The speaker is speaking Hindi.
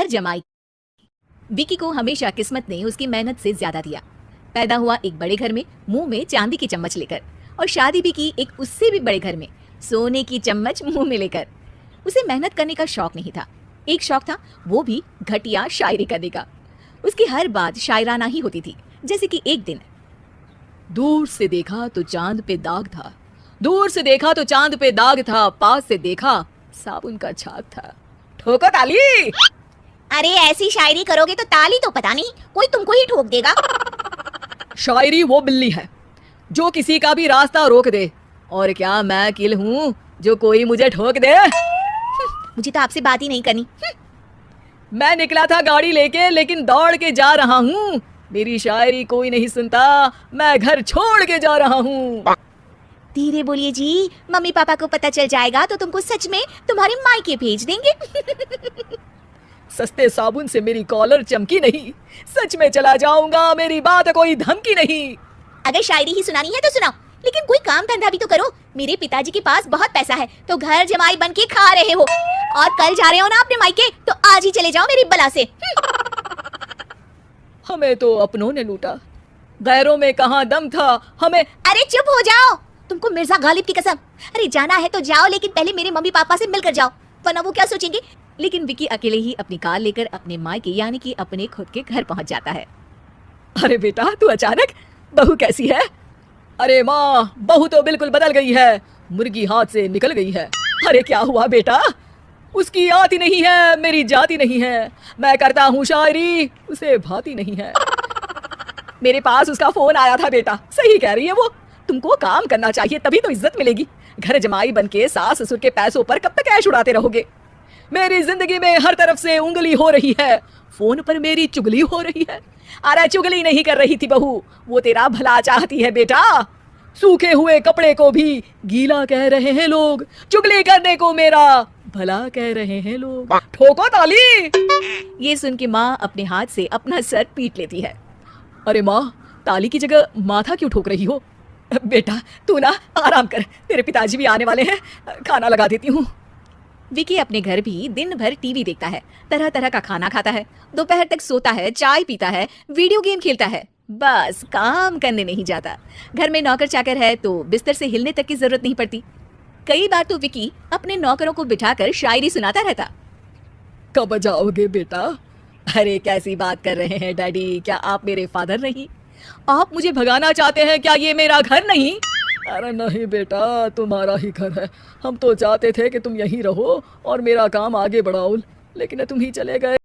पर जमाई। विकी को हमेशा किस्मत ने उसकी मेहनत से ज्यादा दिया। पैदा हुआ एक बड़े घर में मुंह में चांदी की चम्मच लेकर, और शादी भी की एक उससे भी बड़े घर में सोने की चम्मच मुंह में लेकर। उसे मेहनत करने का शौक नहीं था, एक शौक था, वो भी घटिया शायरी करने का। उसकी हर बात शायराना ही होती थी। जैसे कि एक दिन, दूर से देखा तो चांद पे दाग था, दूर से देखा तो चांद पे दाग था, पास से देखा साबुन का छाग था। ठोको ताली। अरे ऐसी शायरी करोगे तो ताली तो पता नहीं, कोई तुमको ही ठोक देगा। शायरी वो बिल्ली है जो किसी का भी रास्ता रोक दे, और क्या मैं किल हूँ जो कोई मुझे ठोक दे। मुझे तो आपसे बात ही नहीं करनी। मैं निकला था गाड़ी लेके, लेकिन दौड़ के जा रहा हूँ। मेरी शायरी कोई नहीं सुनता, मैं घर छोड़ के जा रहा हूँ। धीरे बोलिए जी, मम्मी पापा को पता चल जाएगा तो तुमको सच में तुम्हारे मायके भेज देंगे। सस्ते साबुन से मेरी कॉलर चमकी नहीं, सच में चला जाऊंगा, मेरी बात कोई धमकी नहीं। अगर शायरी ही सुनानी है तो सुनाओ, लेकिन कोई काम धंधा भी तो करो। मेरे पिताजी के पास बहुत पैसा है, तो घर जमाई बन के खा रहे हो, और कल जा रहे हो ना अपने मायके, तो आज ही चले जाओ मेरी बला से। हमें तो अपनों ने लूटा, गैरों में कहाँ दम था हमें। अरे चुप हो जाओ, तुमको मिर्जा गालिब की कसम। अरे जाना है तो जाओ, लेकिन पहले मेरे मम्मी पापा से मिलकर जाओ, वरना वो क्या सोचेंगे। लेकिन विकी अकेले ही अपनी कार लेकर अपने मायके यानी कि अपने खुद के घर पहुंच जाता है। अरे बेटा, तू अचानक, बहू कैसी है? अरे माँ, बहू तो बिल्कुल बदल गई है, मुर्गी हाथ से निकल गई है। अरे क्या हुआ बेटा? उसकी आती नहीं है, मेरी जाती नहीं है, मैं करता हूँ शायरी, उसे भाती नहीं है। मेरे पास उसका फोन आया था बेटा, सही कह रही है वो, तुमको काम करना चाहिए, तभी तो इज्जत मिलेगी। घर जमाई बनके सास ससुर के पैसों पर कब तक ऐश उड़ाते रहोगे? मेरी जिंदगी में हर तरफ से उंगली हो रही है, फोन पर मेरी चुगली हो रही है। अरे चुगली नहीं कर रही थी बहू, वो तेरा भला चाहती है बेटा। सूखे हुए कपड़े को भी गीला कह रहे हैं लोग, चुगली करने को मेरा भला कह रहे हैं लोग। ठोको ताली। ये सुन के माँ अपने हाथ से अपना सर पीट लेती है। अरे माँ, ताली की जगह माथा क्यों ठोक रही हो? बेटा तू ना आराम कर, तेरे पिताजी भी आने वाले हैं, खाना लगा देती हूँ। विकी अपने घर भी दिन भर टीवी देखता है, तरह तरह का खाना खाता है, दोपहर तक सोता है, चाय पीता है, वीडियो गेम खेलता है, बस काम करने नहीं जाता। घर में नौकर चाकर है तो बिस्तर से हिलने तक की जरूरत नहीं पड़ती। कई बार तो विकी अपने नौकरों को बिठाकर शायरी सुनाता रहता। कब जाओगे बेटा? अरे कैसी बात कर रहे हैं डैडी, क्या आप मेरे फादर नहीं? आप मुझे भगाना चाहते हैं क्या? ये मेरा घर नहीं। अरे नहीं बेटा, तुम्हारा ही घर है, हम तो चाहते थे कि तुम यहीं रहो और मेरा काम आगे बढ़ाओ, लेकिन तुम ही चले गए।